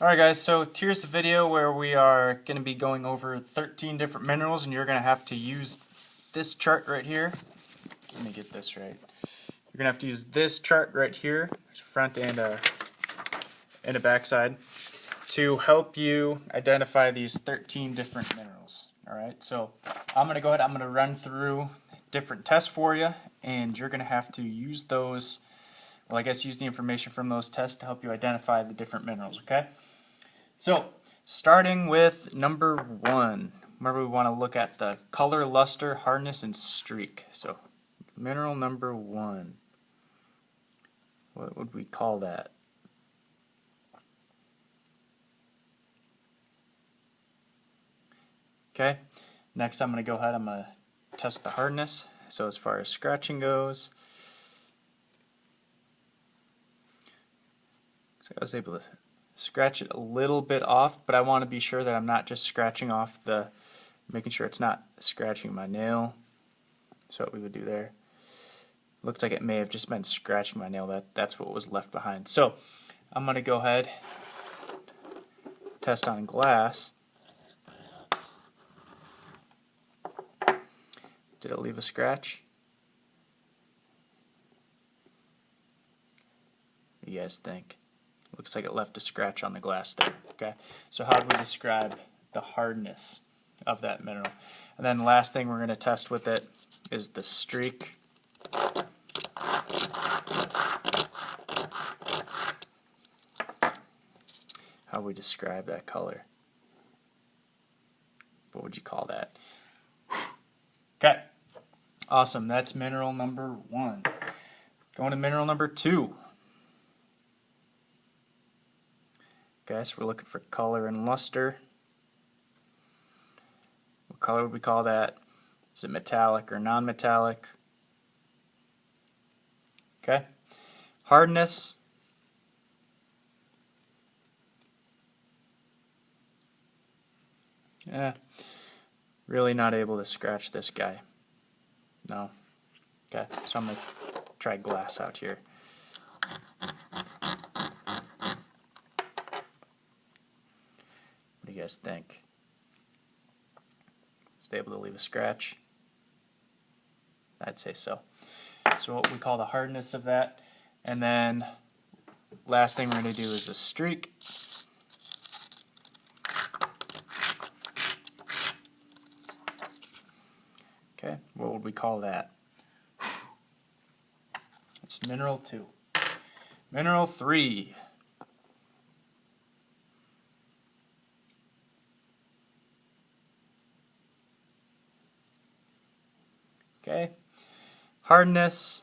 Alright guys, so here's the video where we are going to be going over 13 different minerals, and you're going to have to use this chart right here. Let me get this right. You're going to have to use this chart right here, front and a back side, to help you identify these 13 different minerals. Alright, so I'm going to go ahead, I'm going to run through different tests for you, and you're going to have to use those, well, I guess use the information from those tests to help you identify the different minerals, okay? So, starting with number 1, remember we want to look at the color, luster, hardness, and streak. So, mineral number 1, what would we call that? Okay, next I'm going to go ahead, I'm going to test the hardness. So as far as scratching goes, so I was able to scratch it a little bit off, but I want to be sure that I'm not just scratching off making sure it's not scratching my nail. So what we would do there. Looks like it may have just been scratching my nail. That's what was left behind. So I'm going to go ahead, test on glass. Did it leave a scratch? What do you guys think? Looks like it left a scratch on the glass there. Okay, so how do we describe the hardness of that mineral? And then the last thing we're going to test with it is the streak. How we describe that color? What would you call that? Okay, awesome. That's mineral number 1. Going to mineral number 2. Okay, so we're looking for color and luster. What color would we call that? Is it metallic or non-metallic? Okay. Hardness. Really not able to scratch this guy. No. Okay, so I'm going to try glass out here. What do you guys think? Is it able to leave a scratch? I'd say so. So what we call the hardness of that. And then last thing we're going to do is a streak. Okay, what would we call that? It's mineral 2. Mineral 3. Okay, hardness.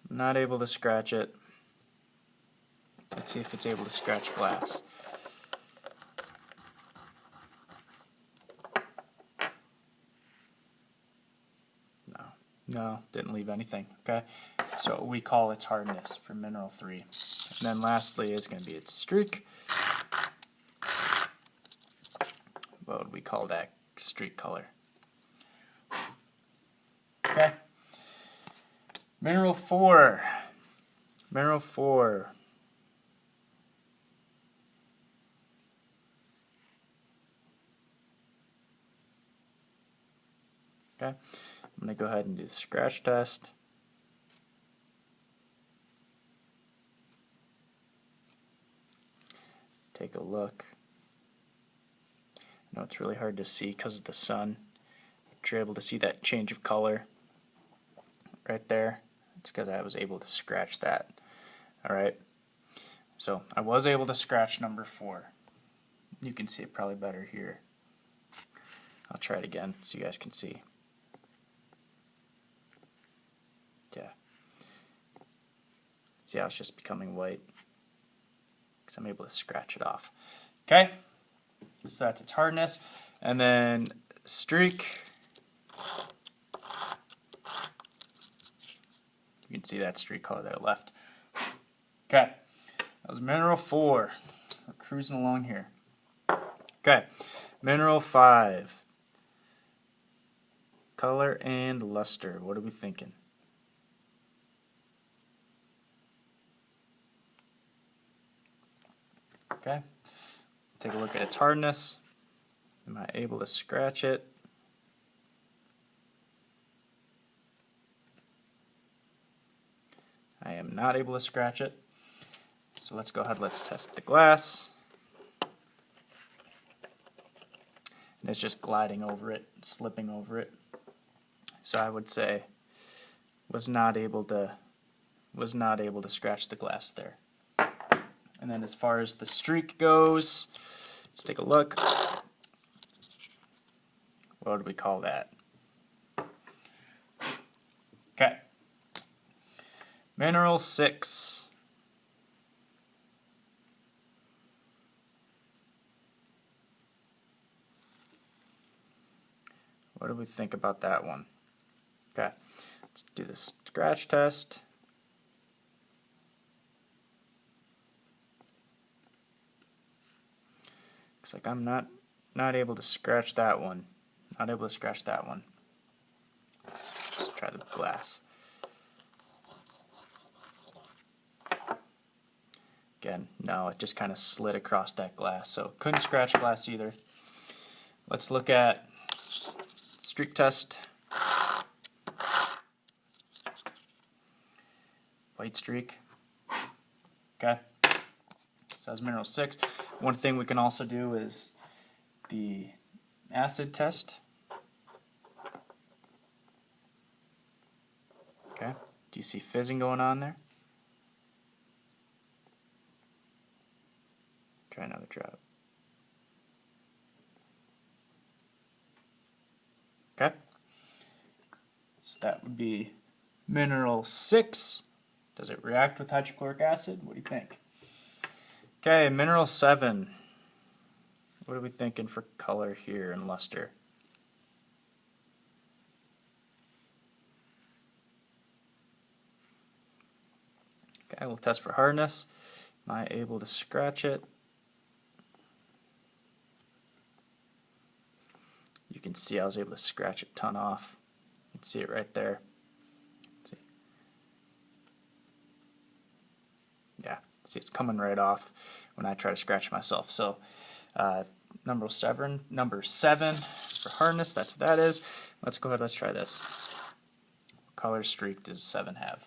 I'm not able to scratch it. Let's see if it's able to scratch glass. No, didn't leave anything. Okay, so we call its hardness for mineral 3. And then lastly is going to be its streak. What would we call that streak color? Okay. Mineral 4. Mineral 4. Okay. I'm going to go ahead and do the scratch test. Take a look. I know it's really hard to see because of the sun. But you're able to see that change of color right there. It's because I was able to scratch that. Alright. So I was able to scratch number 4. You can see it probably better here. I'll try it again so you guys can see. Yeah. See how it's just becoming white? Because I'm able to scratch it off. Okay, so that's its hardness. And then streak. You can see that streak color there left. Okay, that was mineral 4. We're cruising along here. Okay, mineral 5. Color and luster. What are we thinking? Okay, take a look at its hardness. Am I able to scratch it? I am not able to scratch it. So let's go ahead, let's test the glass. And it's just gliding over it, slipping over it. So I would say was not able to scratch the glass there. And then as far as the streak goes, let's take a look. What do we call that? Okay. Mineral 6. What do we think about that one? Okay, let's do the scratch test. Looks like I'm not able to scratch that one. Not able to scratch that one. Let's try the glass. Again, no, it just kind of slid across that glass, so couldn't scratch glass either. Let's look at streak test. White streak. Okay, so that's mineral 6. One thing we can also do is the acid test. Okay, do you see fizzing going on there? Try another drop. Okay, so that would be mineral 6. Does it react with hydrochloric acid? What do you think? Okay, mineral 7. What are we thinking for color here and luster? Okay, we'll test for hardness. Am I able to scratch it? You can see I was able to scratch a ton off. You can see it right there. See? Yeah, see it's coming right off when I try to scratch myself. So number seven for hardness, that's what that is. Let's go ahead, let's try this. What color streak does 7 have?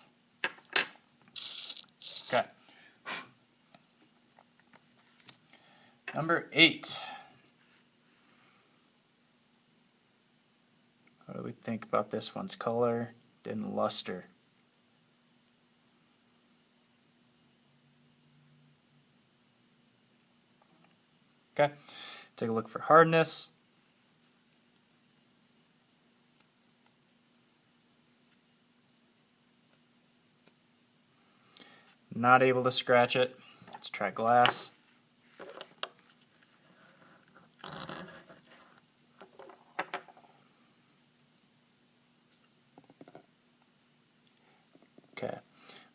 Okay. Number 8. What do we think about this one's color and luster? Okay, take a look for hardness. Not able to scratch it. Let's try glass. Okay,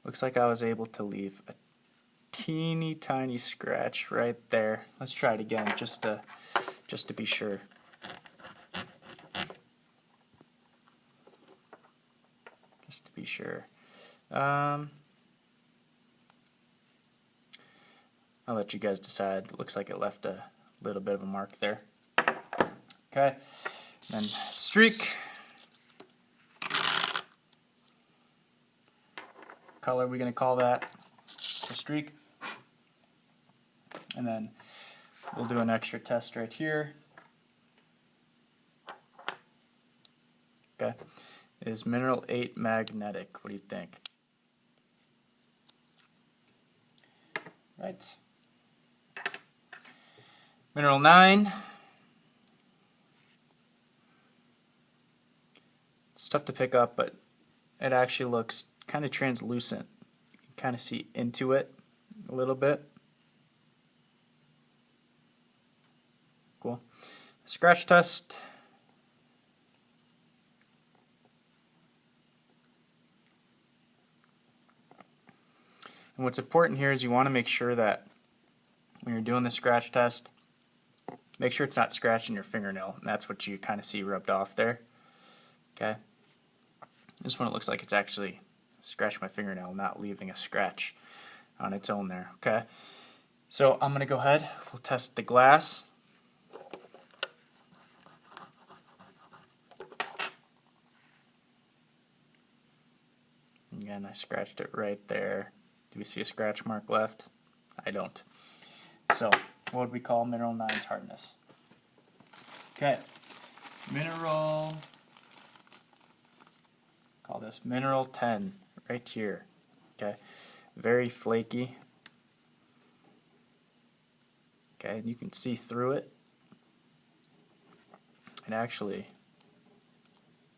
looks like I was able to leave a teeny tiny scratch right there. Let's try it again just to be sure. Just to be sure. I'll let you guys decide. It looks like it left a little bit of a mark there. Okay, then streak. Color, we're going to call that a streak. And then we'll do an extra test right here. Okay, is mineral 8 magnetic? What do you think? Right. Mineral 9. It's tough to pick up, but it actually looks kind of translucent. You can kind of see into it a little bit. Cool. Scratch test. And what's important here is you want to make sure that when you're doing the scratch test, make sure it's not scratching your fingernail. And that's what you kind of see rubbed off there. Okay. This one, it looks like it's actually scratching my fingernail, not leaving a scratch on its own there. Okay. So I'm going to go ahead, we'll test the glass. Again, I scratched it right there. Do we see a scratch mark left? I don't. So, what would we call mineral 9's hardness? Okay, mineral, call this mineral 10 right here. Okay, very flaky. Okay, and you can see through it. It actually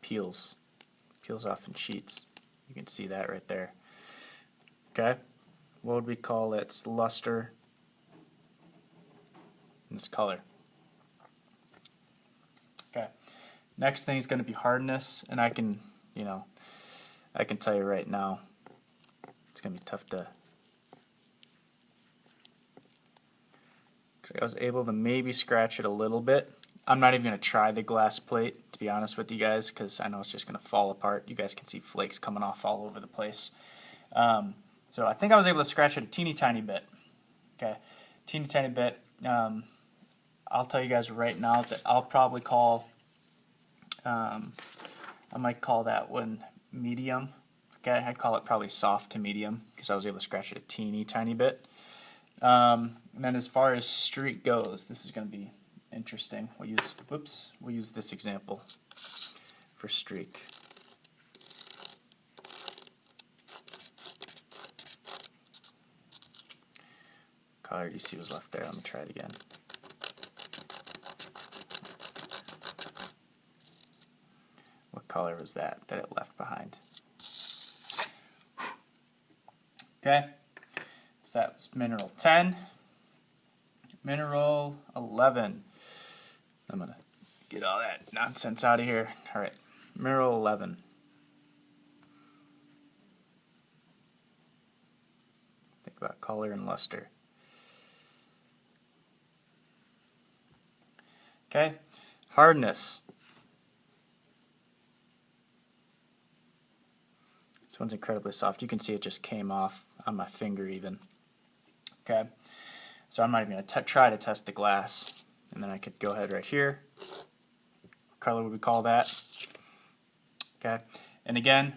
peels off in sheets. You can see that right there. Okay, what would we call its luster and its color? Okay, next thing is going to be hardness, and I can tell you right now, it's going to be tough to. I was able to maybe scratch it a little bit. I'm not even going to try the glass plate, to be honest with you guys, because I know it's just going to fall apart. You guys can see flakes coming off all over the place. So I think I was able to scratch it a teeny tiny bit. Okay, teeny tiny bit. I'll tell you guys right now that I'll probably call, I might call that one medium. Okay, I'd call it probably soft to medium because I was able to scratch it a teeny tiny bit. And then as far as streak goes, this is going to be interesting. We'll use this example for streak. Color you see was left there. Let me try it again. What color was that it left behind? Okay, so that was mineral 10. Mineral 11. I'm going to get all that nonsense out of here. Alright, mineral 11. Think about color and luster. Okay, hardness. This one's incredibly soft. You can see it just came off on my finger even. Okay, so I'm not even going to try to test the glass. And then I could go ahead right here. What color would we call that? Okay, and again,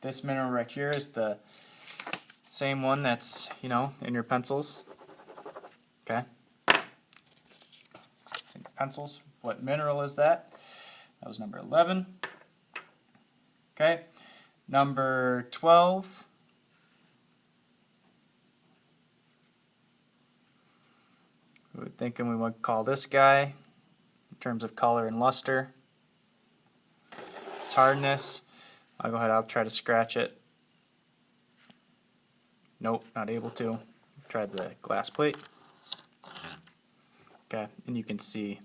this mineral right here is the same one that's, in your pencils. Okay, it's in your pencils. What mineral is that? That was number 11. Okay, number 12. We're thinking we would call this guy in terms of color and luster. Its hardness. I'll go ahead, I'll try to scratch it. Nope, not able to. Tried the glass plate. Okay, and you can see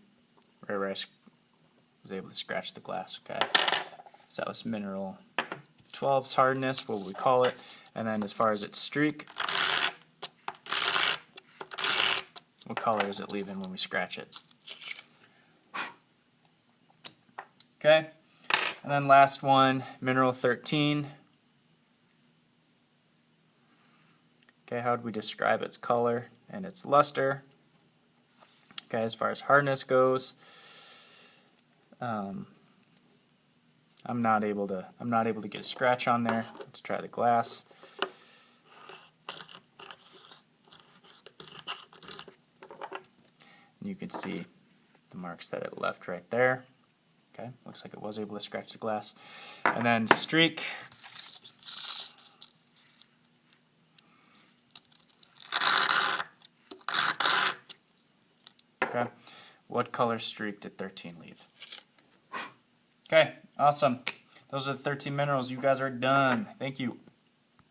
where I was able to scratch the glass. Okay, so that was mineral 12's hardness, what would we call it? And then as far as its streak, what color is it leaving when we scratch it? Okay, and then last one, mineral 13. Okay, how would we describe its color and its luster? Okay, as far as hardness goes, I'm not able to get a scratch on there. Let's try the glass. And you can see the marks that it left right there. Okay, looks like it was able to scratch the glass. And then streak. Okay, what color streak did 13 leave? Okay, awesome. Those are the 13 minerals. You guys are done. Thank you.